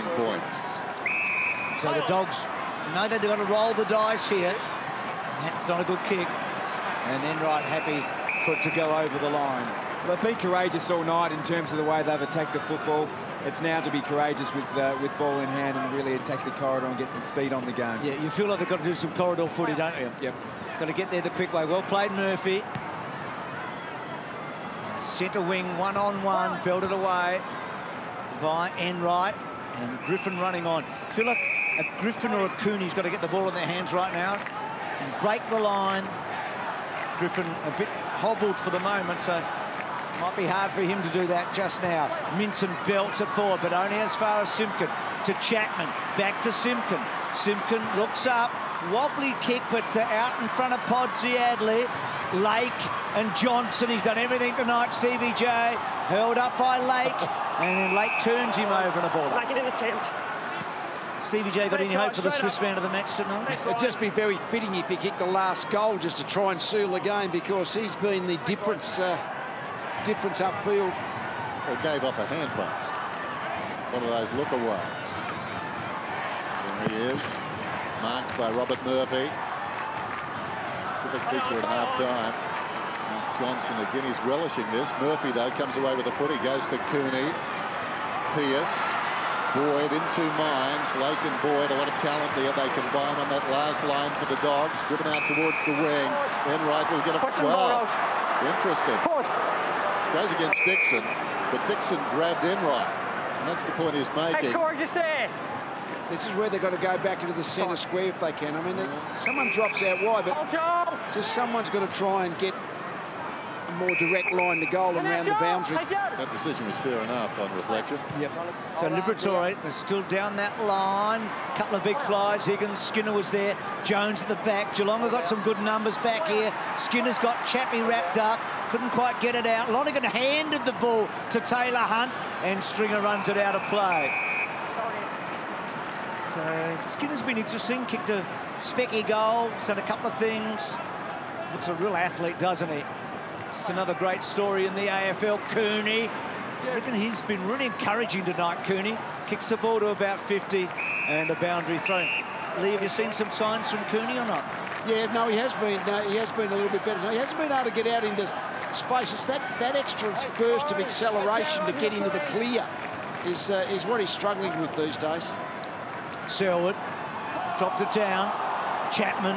winning points. So the Dogs know they've got to roll the dice here. That's not a good kick. And Enright happy for it to go over the line. They've been courageous all night in terms of the way they've attacked the football. It's now to be courageous with ball in hand and really attack the corridor and get some speed on the game. Yeah, you feel like they've got to do some corridor footy, don't you? Yep. Got to get there the quick way. Well played, Murphy. Centre wing, one-on-one, belted away by Enright. And Griffin running on. I feel like a Griffin or a Cooney's got to get the ball in their hands right now and break the line. Griffin a bit hobbled for the moment, so might be hard for him to do that just now. Minson belts it forward, but only as far as Simpkin. To Chapman, back to Simpkin. Simpkin looks up, wobbly kick, but out in front of Podsy Adley. Lake and Johnson, he's done everything tonight, Stevie J. Held up by Lake, and then Lake turns him over and a ball. Make it an attempt. Stevie J got any hope for the Swiss man of the match tonight? It'd just be very fitting if he kicked the last goal just to try and seal the game, because he's been the difference upfield. Well, gave off a hand pass. One of those lookaways. There he is, marked by Robert Murphy. Terrific feature at half-time. There's Johnson again, he's relishing this. Murphy, though, comes away with the footy, goes to Cooney. Pierce. Boyd into Mines. Lake and Boyd, a lot of talent there. They combine on that last line for the Dogs. Driven out towards the wing. Enright will get a... Wow. Interesting. Goes against Dixon, but Dixon grabbed Enright. And that's the point he's making. This is where they've got to go back into the centre square if they can. I mean, someone drops out wide, but just someone's got to try and get a more direct line to goal and around the boundary. That decision was fair enough on reflection. Yep. So Liberatore is still down that line. Couple of big flies. Higgins, Skinner was there. Jones at the back. Geelong have got some good numbers back here. Skinner's got Chappie wrapped up. Couldn't quite get it out. Lonergan handed the ball to Taylor Hunt, and Stringer runs it out of play. So Skinner's been interesting. Kicked a specky goal. He's done a couple of things. Looks a real athlete, doesn't he? Just another great story in the AFL. Cooney. I reckon he's been really encouraging tonight, Cooney. Kicks the ball to about 50 and a boundary throw. Lee, have you seen some signs from Cooney or not? Yeah, no, he has been a little bit better. He hasn't been able to get out into space. It's that extra burst of acceleration to get into the clear is what he's struggling with these days. Selwood dropped it down. Chapman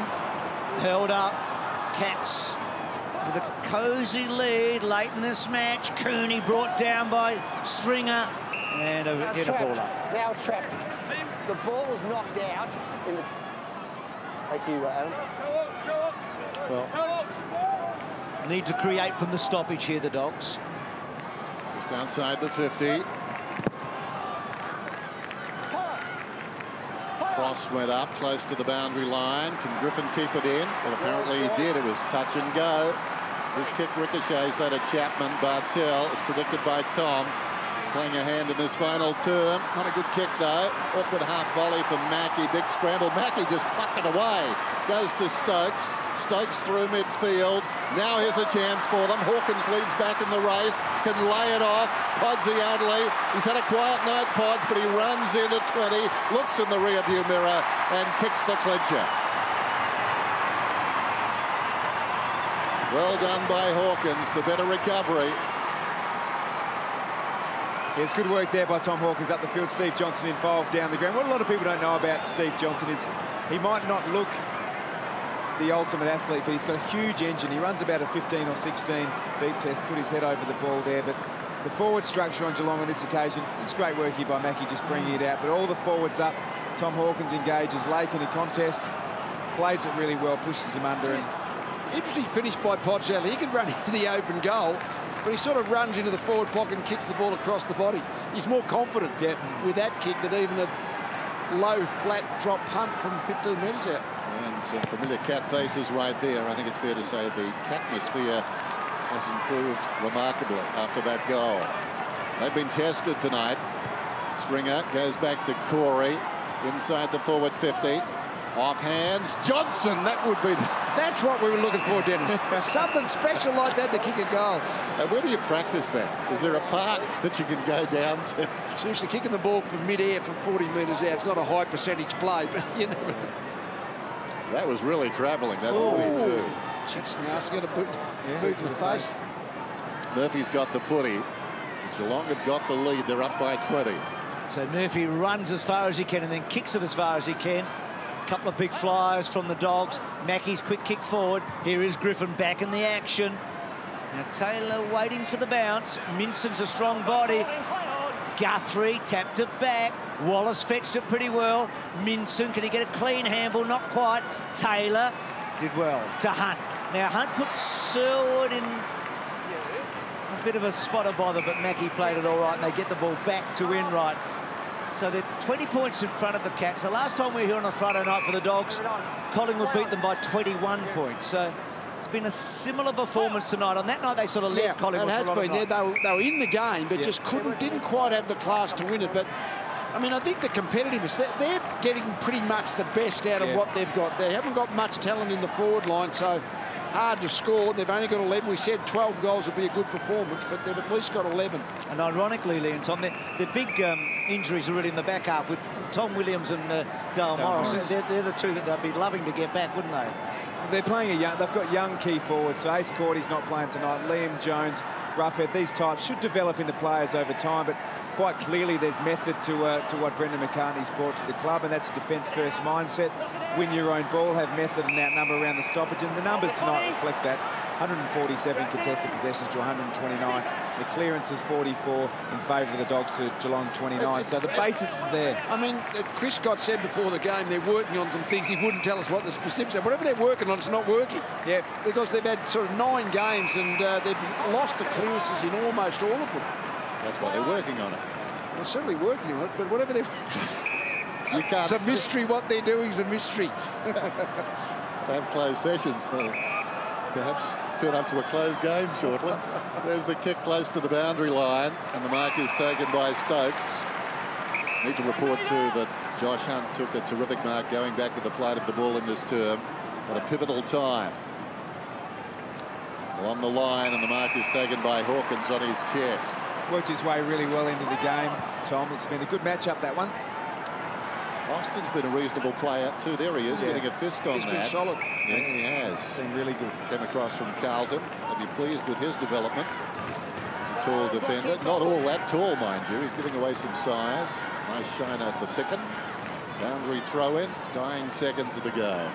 held up. Cats with a cosy lead late in this match. Cooney brought down by Stringer and hit a ball up. Now it's trapped. The ball was knocked out in the... Thank you, Adam. Well, need to create from the stoppage here, the Dogs. Just outside the 50. Cross went up close to the boundary line. Can Griffin keep it in? Well, apparently he did. It was touch and go. This kick ricochets that at Chapman. Bartell is predicted by Tom. Playing a hand in this final term. Not a good kick, though. Awkward half volley from Mackey. Big scramble. Mackey just plucked it away. Goes to Stokes. Stokes through midfield. Now here's a chance for them. Hawkins leads back in the race. Can lay it off. Podsy Adley. He's had a quiet night, Pods, but he runs in at 20. Looks in the rearview mirror and kicks the clincher. Well done by Hawkins. The better recovery. Yeah, it's good work there by Tom Hawkins up the field. Steve Johnson involved down the ground. What a lot of people don't know about Steve Johnson is he might not look the ultimate athlete, but he's got a huge engine. He runs about a 15 or 16 beep test, put his head over the ball there. But the forward structure on Geelong on this occasion, it's great work here by Mackey just bringing it out. But all the forwards up, Tom Hawkins engages Lake in a contest, plays it really well, pushes him under. And interesting finish by Podsy. He can run into the open goal, but he sort of runs into the forward pocket and kicks the ball across the body. He's more confident with that kick than even a low, flat drop punt from 15 metres out. And some familiar cat faces right there. I think it's fair to say the catmosphere has improved remarkably after that goal. They've been tested tonight. Stringer goes back to Corey inside the forward 50. Off hands. Johnson, that would be... That's what we were looking for, Dennis. Something special like that to kick a goal. And where do you practice that? Is there a park that you can go down to? Seriously, kicking the ball from mid-air from 40 metres out. It's not a high percentage play, but you never know. That was really travelling, that 42. That's nasty. Got a boot to the face. Murphy's got the footy. Geelong have got the lead. They're up by 20. So Murphy runs as far as he can and then kicks it as far as he can. A couple of big flyers from the Dogs. Mackey's quick kick forward. Here is Griffin back in the action. Now Taylor waiting for the bounce. Minson's a strong body. Guthrie tapped it back. Wallace fetched it pretty well. Minson, can he get a clean handball? Not quite. Taylor did well to Hunt. Now Hunt put Selwood in a bit of a spot of bother, but Mackey played it all right, and they get the ball back to Enright. So they're 20 points in front of the Cats. The last time we were here on a Friday night for the Dogs, Collingwood beat them by 21 points. So it's been a similar performance tonight. On that night, they sort of led Collingwood. It has been. They were in the game, but just didn't quite have the class to win it. But I mean, I think the competitiveness, they're getting pretty much the best out of what they've got. They haven't got much talent in the forward line, so hard to score. They've only got 11. We said 12 goals would be a good performance, but they've at least got 11. And ironically, Lee and Tom, the big injuries are really in the back half with Tom Williams and Dale Morris. They're the two that they'd be loving to get back, wouldn't they? They're playing they've got young key forwards. So Ace Cordy's not playing tonight. Liam Jones, Roughhead, these types should develop into players over time, but quite clearly there's method to what Brendan McCartney's brought to the club, and that's a defence-first mindset. Win your own ball, have method and outnumber around the stoppage, and the numbers tonight reflect that. 147 contested possessions to 129. The clearance is 44 in favour of the Dogs to Geelong 29. So the basis is there. I mean, Chris Scott said before the game they're working on some things. He wouldn't tell us what the specifics are. Whatever they're working on, it's not working. Yeah. Because they've had sort of 9 games and they've lost the clearances in almost all of them. That's why they're working on it. They're certainly working on it, but whatever they're... You can't. It's a mystery. What they're doing is a mystery. They have closed sessions. They'll perhaps turn up to a closed game shortly. There's the kick close to the boundary line, and the mark is taken by Stokes. Need to report too that Josh Hunt took a terrific mark going back with the flight of the ball in this term at a pivotal time. On the line, and the mark is taken by Hawkins on his chest. Worked his way really well into the game, Tom. It's been a good matchup, that one. Austin's been a reasonable player too. There he is, getting a fist on that. He's been solid. Yes, he has. Been really good. Came across from Carlton. They'll be pleased with his development. He's a tall defender. Not all that tall, mind you. He's giving away some size. Nice shiner for Picken. Boundary throw in. Dying seconds of the game.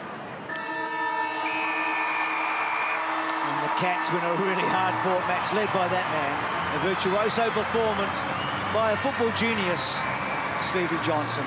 And the Cats win a really hard-fought match led by that man. A virtuoso performance by a football genius, Stevie Johnson.